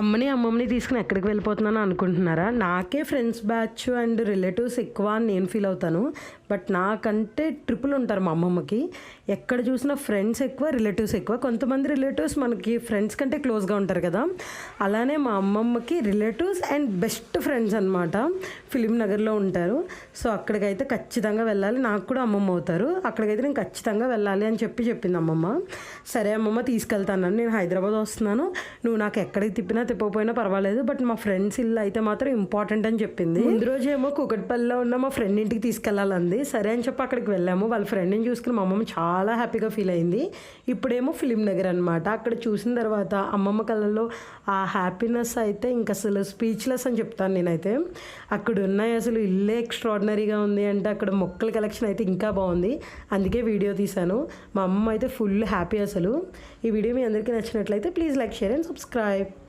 అమ్మని అమ్మమ్మని తీసుకుని ఎక్కడికి వెళ్ళిపోతున్నాను అనుకుంటున్నారా? నాకే ఫ్రెండ్స్ బ్యాచ్ అండ్ రిలేటివ్స్ ఎక్కువ అని నేను ఫీల్ అవుతాను. బట్ నాకంటే ట్రిపుల్ ఉంటారు మా అమ్మమ్మకి. ఎక్కడ చూసినా ఫ్రెండ్స్ ఎక్కువ, రిలేటివ్స్ ఎక్కువ. కొంతమంది రిలేటివ్స్ మనకి ఫ్రెండ్స్ కంటే క్లోజ్గా ఉంటారు కదా, అలానే మా అమ్మమ్మకి రిలేటివ్స్ అండ్ బెస్ట్ ఫ్రెండ్స్ అనమాట ఫిలిం నగర్లో ఉంటారు. సో అక్కడికైతే ఖచ్చితంగా వెళ్ళాలి. నాకు కూడా అమ్మమ్మ అవుతారు. అక్కడికైతే నేను ఖచ్చితంగా వెళ్ళాలి అని చెప్పింది అమ్మమ్మ. సరే అమ్మమ్మ తీసుకెళ్తాను, నేను హైదరాబాద్ వస్తున్నాను, నువ్వు నాకు ఎక్కడికి తిప్పకపోయినా పర్వాలేదు, బట్ మా ఫ్రెండ్స్ ఇల్లు అయితే మాత్రం ఇంపార్టెంట్ అని చెప్పింది. ముందు రోజు ఏమో కూకట్పల్లిలో ఉన్న మా ఫ్రెండ్ ఇంటికి తీసుకెళ్లాలంది. సరే అని చెప్పి అక్కడికి వెళ్ళాము. వాళ్ళ ఫ్రెండ్ని చూసుకుని మా అమ్మమ్మ చాలా హ్యాపీగా ఫీల్ అయింది. ఇప్పుడేమో ఫిలిం నగర్ అనమాట. అక్కడ చూసిన తర్వాత అమ్మమ్మ కళ్ళల్లో ఆ హ్యాపీనెస్ అయితే ఇంకా అసలు స్పీచ్లెస్ అని చెప్తాను నేనైతే. అక్కడ ఉన్నాయి అసలు ఇల్లే ఎక్స్ట్రాడినరీగా ఉంది అంటే అక్కడ మొక్కల కలెక్షన్ అయితే ఇంకా బాగుంది. అందుకే వీడియో తీశాను. మా అమ్మ అయితే ఫుల్ హ్యాపీ అసలు. ఈ వీడియో మీ అందరికీ నచ్చినట్లయితే please like, share and subscribe.